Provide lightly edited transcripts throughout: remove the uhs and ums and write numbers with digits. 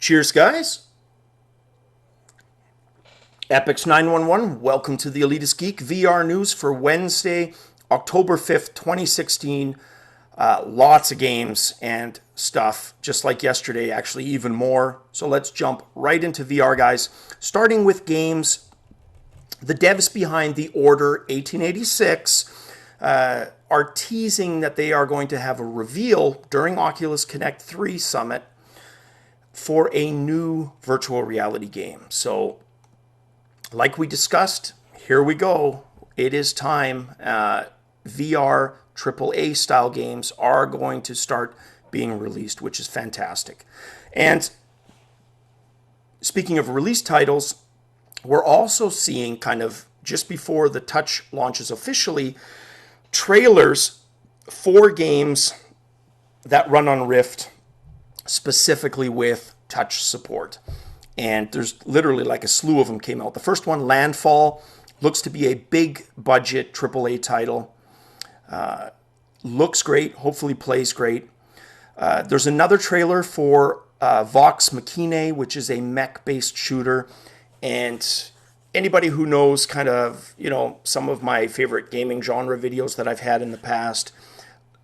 Cheers, guys. Epix 911, welcome to the Elitist Geek VR news for Wednesday, October 5th, 2016. Lots of games and stuff, just like yesterday, actually even more. So let's jump right into VR, guys. Starting with games, the devs behind The Order 1886 are teasing that they are going to have a reveal during Oculus Connect 3 Summit for a new virtual reality game. So, like we discussed, here we go. It is time. VR AAA style games are going to start being released, which is fantastic. And speaking of release titles, we're also seeing kind of just before the Touch launches officially, trailers for games that run on Rift, specifically with touch support. And there's literally like a slew of them came out. The first one, Landfall, looks to be a big budget AAA title. Looks great, hopefully plays great. There's another trailer for Vox Machina, which is a mech-based shooter. And anybody who knows kind of, some of my favorite gaming genre videos that I've had in the past,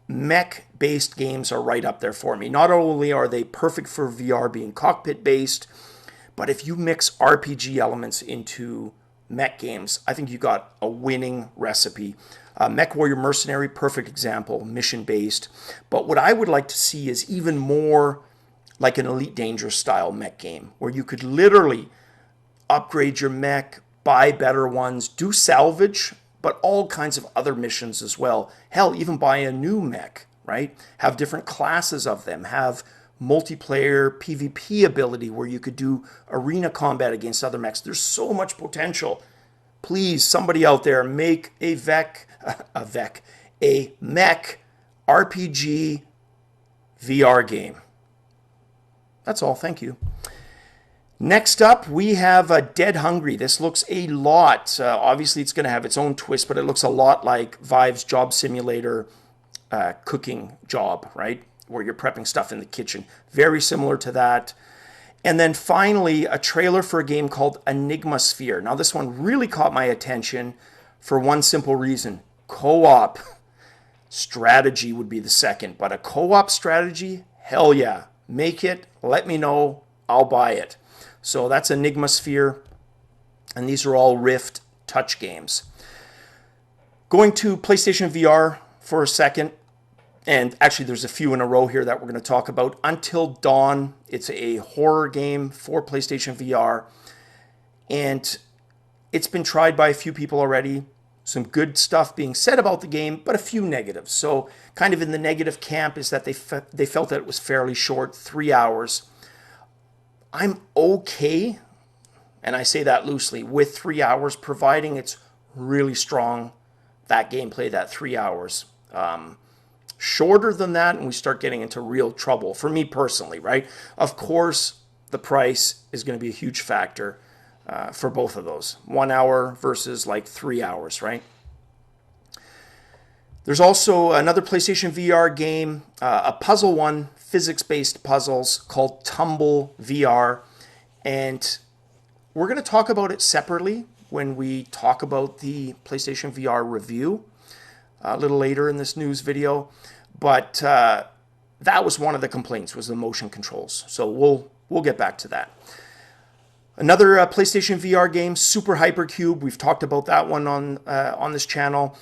mech-based games are right up there for me. Not only are they perfect for VR being cockpit-based, but if you mix RPG elements into mech games, I think you got a winning recipe. Mech Warrior Mercenary, perfect example, mission-based. But what I would like to see is even more like an Elite Dangerous style mech game, where you could literally upgrade your mech, buy better ones, do salvage, but all kinds of other missions as well. Hell, even buy a new mech, right? Have different classes of them. Have multiplayer PvP ability where you could do arena combat against other mechs. There's so much potential. Please, somebody out there, make a mech RPG VR game. That's all. Thank you. Next up, we have Dead Hungry. This looks a lot. Obviously, it's going to have its own twist, but it looks a lot like Vive's Job Simulator cooking job, right? Where you're prepping stuff in the kitchen. Very similar to that. And then finally, a trailer for a game called Enigma Sphere. Now, this one really caught my attention for one simple reason. Co-op strategy would be the second. But a co-op strategy, hell yeah. Make it. Let me know. I'll buy it. So that's Enigma Sphere. And these are all Rift touch games. Going to PlayStation VR for a second. And actually, there's a few in a row here that we're going to talk about. Until Dawn, it's a horror game for PlayStation VR. And it's been tried by a few people already. Some good stuff being said about the game, but a few negatives. So kind of in the negative camp is that they felt that it was fairly short, 3 hours. I'm okay, and I say that loosely, with 3 hours, providing it's really strong, that gameplay, that 3 hours. Shorter than that, and we start getting into real trouble, for me personally, right? Of course, the price is going to be a huge factor for both of those. 1 hour versus like 3 hours, right? There's also another PlayStation VR game, a puzzle one, physics-based puzzles called Tumble VR. And we're going to talk about it separately when we talk about the PlayStation VR review a little later in this news video. But that was one of the complaints, was the motion controls. So we'll get back to that. Another PlayStation VR game, Super Hypercube. We've talked about that one on this channel.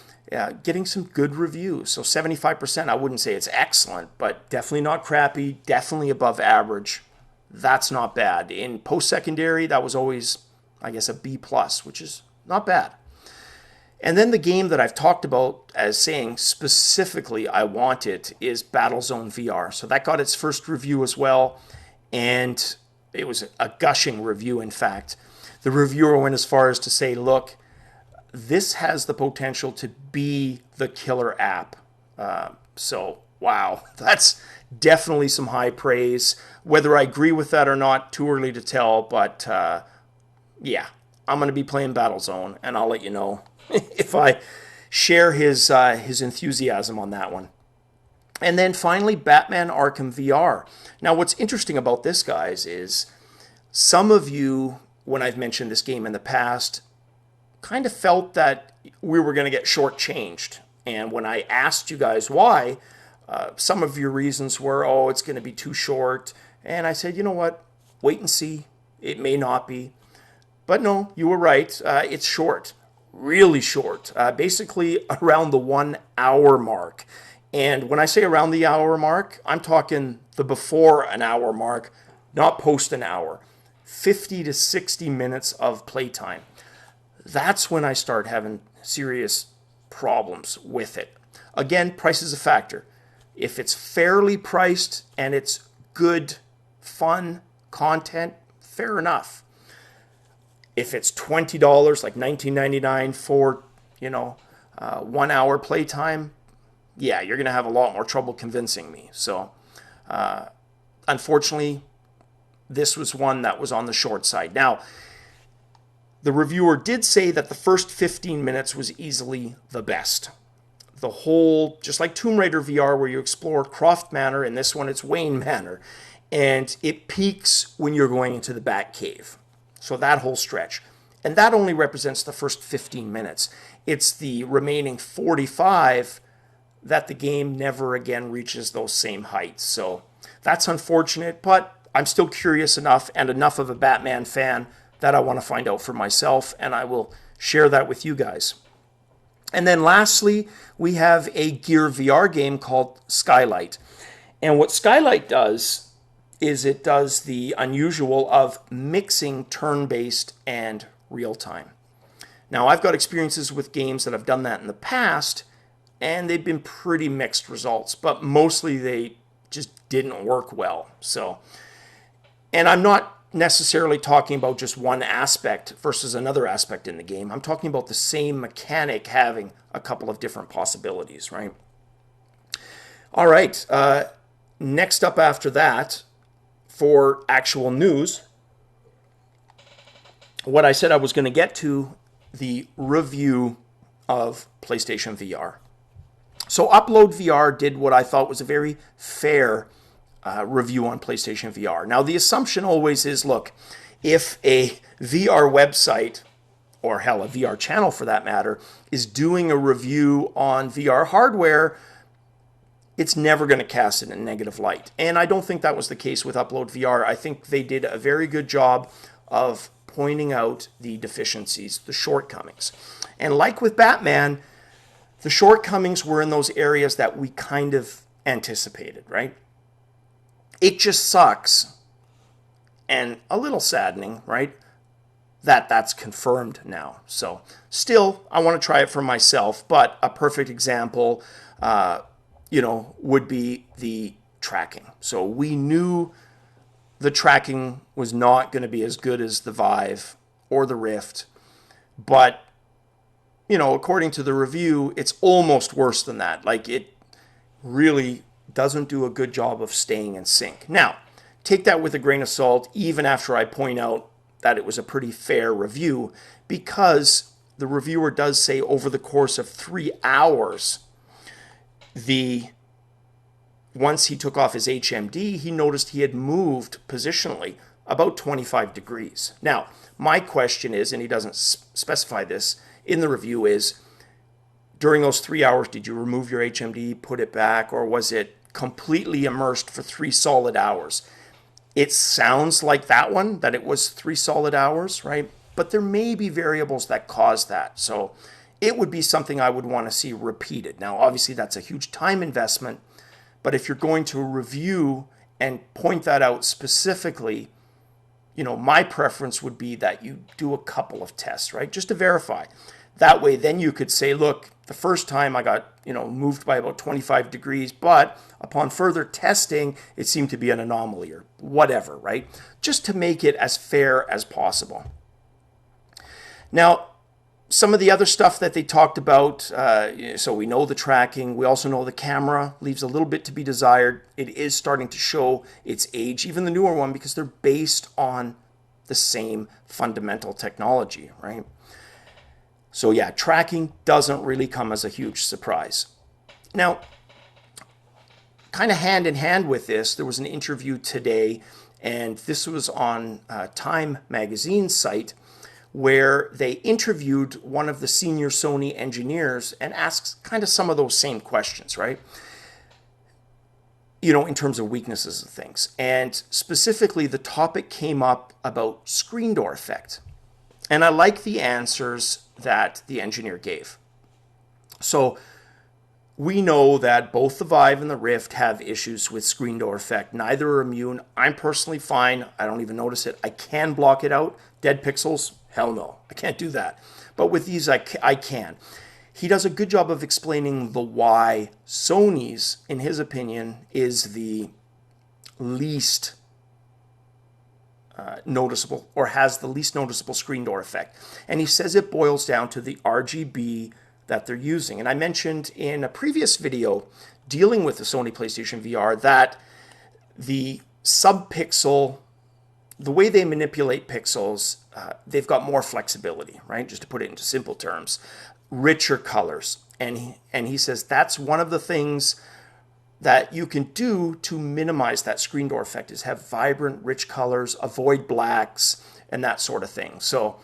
Getting some good reviews. So 75%, I wouldn't say it's excellent, but definitely not crappy, definitely above average. That's not bad. In post-secondary, that was always, I guess, a B+, which is not bad. And then the game that I've talked about as saying specifically I want it is Battlezone VR. So that got its first review as well, and it was a gushing review, in fact. The reviewer went as far as to say, look, this has the potential to be the killer app. So, wow, that's definitely some high praise. Whether I agree with that or not, too early to tell, but yeah, I'm going to be playing Battlezone, and I'll let you know if I share his enthusiasm on that one. And then finally, Batman Arkham VR. Now, what's interesting about this, guys, is some of you, when I've mentioned this game in the past, kind of felt that we were going to get shortchanged. And when I asked you guys why, some of your reasons were, oh, it's going to be too short. And I said, you know what? Wait and see. It may not be. But no, you were right. It's short. Really short. Basically around the 1 hour mark. And when I say around the hour mark, I'm talking the before an hour mark, not post an hour. 50 to 60 minutes of playtime. That's when I start having serious problems with it. Again, price is a factor. If it's fairly priced and it's good, fun content, fair enough. If it's $20, like $19.99 for, 1 hour playtime, yeah, you're going to have a lot more trouble convincing me. So, unfortunately, this was one that was on the short side. Now, the reviewer did say that the first 15 minutes was easily the best. The whole, just like Tomb Raider VR, where you explore Croft Manor, and this one it's Wayne Manor, and it peaks when you're going into the Batcave. So that whole stretch. And that only represents the first 15 minutes. It's the remaining 45 that the game never again reaches those same heights. So that's unfortunate, but I'm still curious enough and enough of a Batman fan that I want to find out for myself, and I will share that with you guys. And then lastly, we have a Gear VR game called Skylight. And what Skylight does is it does the unusual of mixing turn-based and real-time. Now, I've got experiences with games that have done that in the past, and they've been pretty mixed results, but mostly they just didn't work well. So, and I'm not necessarily talking about just one aspect versus another aspect in the game. I'm talking about the same mechanic having a couple of different possibilities, right? All right, next up after that, for actual news, what I said I was going to get to, the review of PlayStation VR. So UploadVR did what I thought was a very fair review on PlayStation VR. Now, the assumption always is, look, if a VR website, or hell, a VR channel for that matter, is doing a review on VR hardware, it's never going to cast it in a negative light. And I don't think that was the case with UploadVR. I think they did a very good job of pointing out the deficiencies, the shortcomings. And like with Batman, the shortcomings were in those areas that we kind of anticipated, right? It just sucks, and a little saddening, right, that that's confirmed now. So still, I want to try it for myself, but a perfect example, would be the tracking. So we knew the tracking was not going to be as good as the Vive or the Rift, but, according to the review, it's almost worse than that. Like, it really doesn't do a good job of staying in sync. Now, take that with a grain of salt, even after I point out that it was a pretty fair review, because the reviewer does say over the course of 3 hours, once he took off his HMD, he noticed he had moved positionally about 25 degrees. Now, my question is, and he doesn't specify this in the review, is during those 3 hours, did you remove your HMD, put it back, or was it completely immersed for 3 solid hours? It sounds like that one, that it was 3 solid hours, right? But there may be variables that cause that. So it would be something I would want to see repeated. Now, obviously, that's a huge time investment. But if you're going to review and point that out specifically, my preference would be that you do a couple of tests, right? Just to verify. That way, then you could say, look, the first time I got, moved by about 25 degrees, but upon further testing, it seemed to be an anomaly or whatever, right? Just to make it as fair as possible. Now, some of the other stuff that they talked about, so we know the tracking. We also know the camera leaves a little bit to be desired. It is starting to show its age, even the newer one, because they're based on the same fundamental technology, right? So yeah, tracking doesn't really come as a huge surprise. Now, kind of hand in hand with this, there was an interview today, and this was on Time magazine's site, where they interviewed one of the senior Sony engineers and asked kind of some of those same questions, right? You know, in terms of weaknesses of things. And specifically, the topic came up about screen door effect. And I like the answers that the engineer gave. So we know that both the Vive and the Rift have issues with screen door effect. Neither are immune. I'm personally fine. I don't even notice it. I can block it out. Dead pixels? Hell no. I can't do that. But with these, I can. He does a good job of explaining the why Sony's, in his opinion, is the least noticeable, or has the least noticeable screen door effect. And he says it boils down to the RGB that they're using. And I mentioned in a previous video dealing with the Sony PlayStation VR that the subpixel, the way they manipulate pixels, they've got more flexibility, right? Just to put it into simple terms, richer colors. And he says that's one of the things that you can do to minimize that screen door effect, is have vibrant, rich colors, avoid blacks, and that sort of thing. So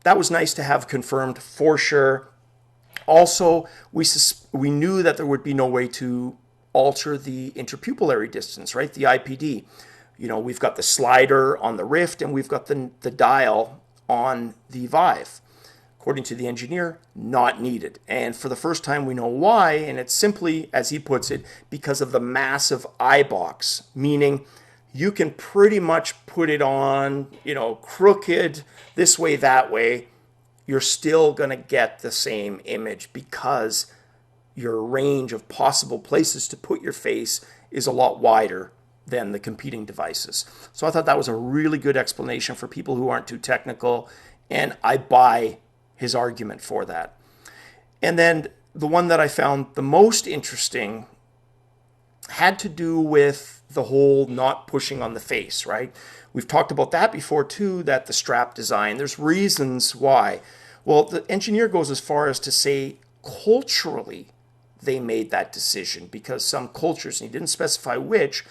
that was nice to have confirmed for sure. Also, we knew that there would be no way to alter the interpupillary distance, right? The IPD. You know, we've got the slider on the Rift and we've got the dial on the Vive. According to the engineer, not needed. And for the first time, we know why, and it's simply, as he puts it, because of the massive eye box, meaning you can pretty much put it on, you know, crooked, this way, that way. You're still going to get the same image because your range of possible places to put your face is a lot wider than the competing devices. So I thought that was a really good explanation for people who aren't too technical, and I buy his argument for that. And then the one that I found the most interesting had to do with the whole not pushing on the face, right? We've talked about that before too, that the strap design, there's reasons why. Well, the engineer goes as far as to say culturally they made that decision because some cultures, and he didn't specify which,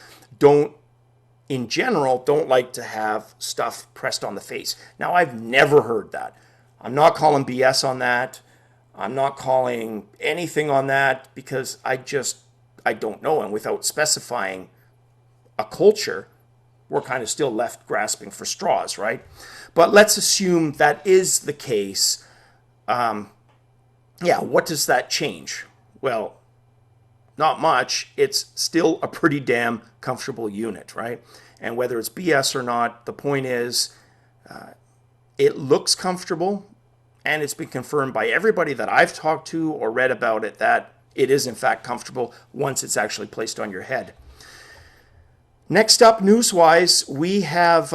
in general, don't like to have stuff pressed on the face. Now, I've never heard that. I'm not calling BS on that. I'm not calling anything on that because I don't know. And without specifying a culture, we're kind of still left grasping for straws, right? But let's assume that is the case. What does that change? Well, not much. It's still a pretty damn comfortable unit, right? And whether it's BS or not, the point is it looks comfortable, and it's been confirmed by everybody that I've talked to or read about it that it is in fact comfortable once it's actually placed on your head. Next up, news-wise, we have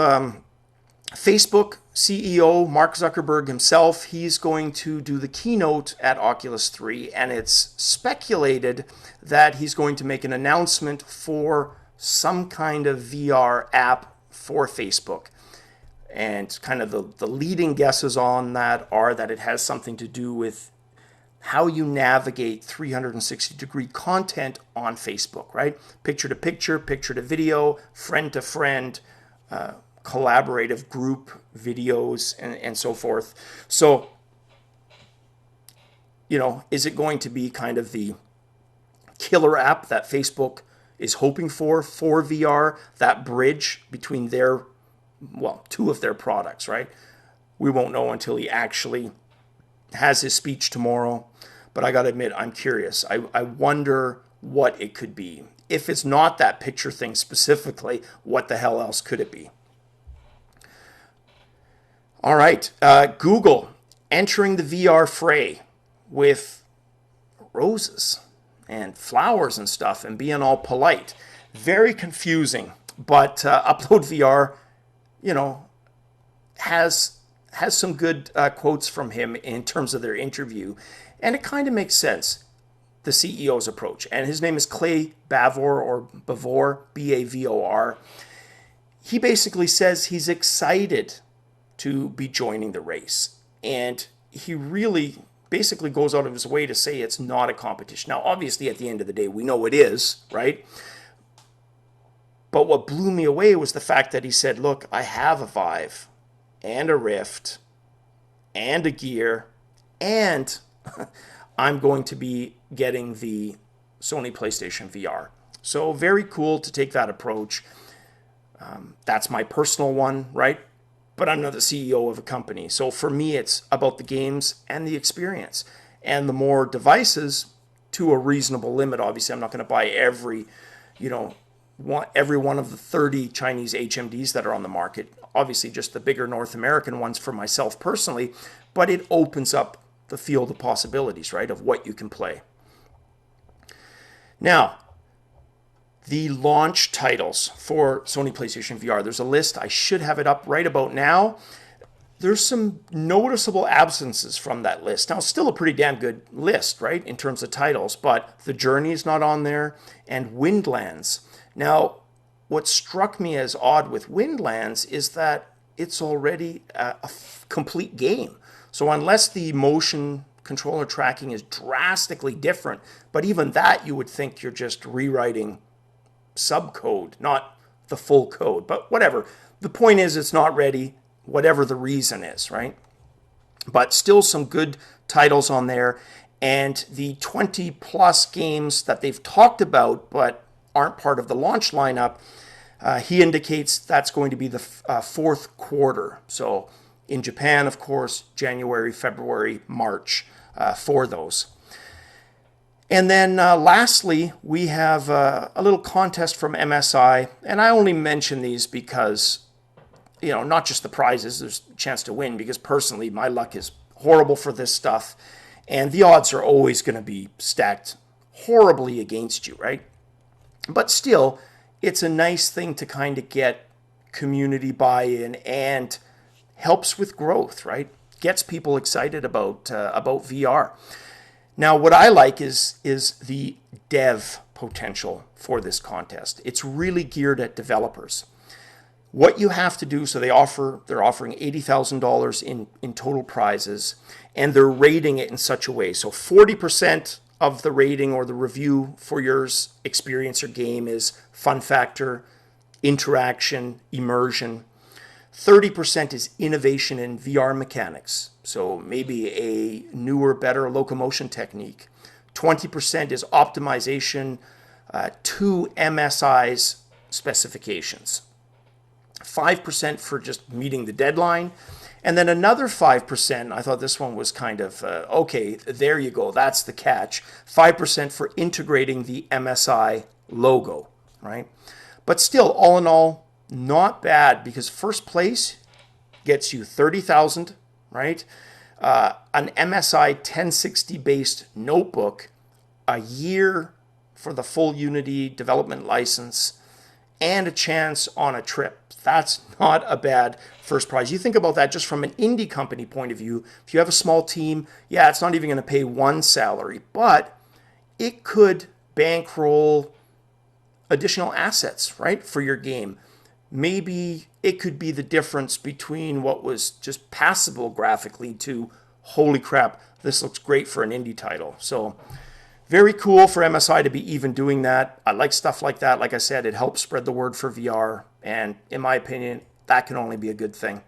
Facebook CEO Mark Zuckerberg himself. He's going to do the keynote at Oculus 3, and it's speculated that he's going to make an announcement for some kind of VR app for Facebook. And kind of the leading guesses on that are that it has something to do with how you navigate 360-degree content on Facebook, right? Picture to picture, picture to video, friend to friend, collaborative group videos, and so forth. So, you know, is it going to be kind of the killer app that Facebook is hoping for VR, that bridge between two of their products, right? We won't know until he actually has his speech tomorrow. But I got to admit, I'm curious. I wonder what it could be. If it's not that picture thing specifically, what the hell else could it be? All right. Google entering the VR fray with roses and flowers and stuff and being all polite. Very confusing. But UploadVR, has some good quotes from him in terms of their interview. And it kind of makes sense, the CEO's approach. And his name is Clay Bavor, or Bavor, B-A-V-O-R. He basically says he's excited to be joining the race. And he really basically goes out of his way to say it's not a competition. Now, obviously, at the end of the day, we know it is, right? But what blew me away was the fact that he said, look, I have a Vive and a Rift and a Gear, and I'm going to be getting the Sony PlayStation VR. So very cool to take that approach. That's my personal one, right? But I'm not the CEO of a company. So for me, it's about the games and the experience. And the more devices, to a reasonable limit. Obviously, I'm not going to buy every one of the 30 Chinese HMDs that are on the market. Obviously, just the bigger North American ones for myself personally. But it opens up the field of possibilities, right, of what you can play. Now, the launch titles for Sony PlayStation VR. There's a list. I should have it up right about now. There's some noticeable absences from that list. Now, still a pretty damn good list, right, in terms of titles, but The Journey is not on there, and Windlands. Now, what struck me as odd with Windlands is that it's already a complete game. So unless the motion controller tracking is drastically different, but even that you would think you're just rewriting subcode, not the full code. But whatever. The point is it's not ready, whatever the reason is, right? But still some good titles on there. And the 20 plus games that they've talked about but aren't part of the launch lineup, he indicates that's going to be the fourth quarter. So in Japan, of course, January, February, March for those. And then lastly, we have a little contest from MSI. And I only mention these because, not just the prizes, there's a chance to win, because personally, my luck is horrible for this stuff. And the odds are always going to be stacked horribly against you, right? But still, it's a nice thing to kind of get community buy-in and helps with growth, right? Gets people excited about VR. Now, what I like is the dev potential for this contest. It's really geared at developers. What you have to do, so they're offering $80,000 in total prizes, and they're rating it in such a way. So 40% of the rating or the review for your experience or game is fun factor, interaction, immersion. 30% is innovation in VR mechanics. So maybe a newer, better locomotion technique. 20% is optimization to MSI's specifications. 5% for just meeting the deadline. And then another 5%, I thought this one was kind of, okay, there you go, that's the catch. 5% for integrating the MSI logo, right? But still, all in all, not bad, because first place gets you $30,000, right? An MSI 1060 based notebook, a year for the full Unity development license, and a chance on a trip. That's not a bad first prize. You think about that just from an indie company point of view. If you have a small team, yeah, it's not even going to pay one salary, but it could bankroll additional assets, right, for your game. Maybe it could be the difference between what was just passable graphically to, holy crap, this looks great for an indie title. So very cool for MSI to be even doing that. I like stuff like that. Like I said, it helps spread the word for VR. And in my opinion, that can only be a good thing.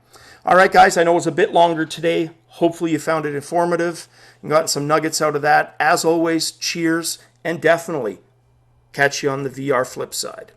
All right, guys, I know it was a bit longer today. Hopefully you found it informative and gotten some nuggets out of that. As always, cheers, and definitely catch you on the VR flip side.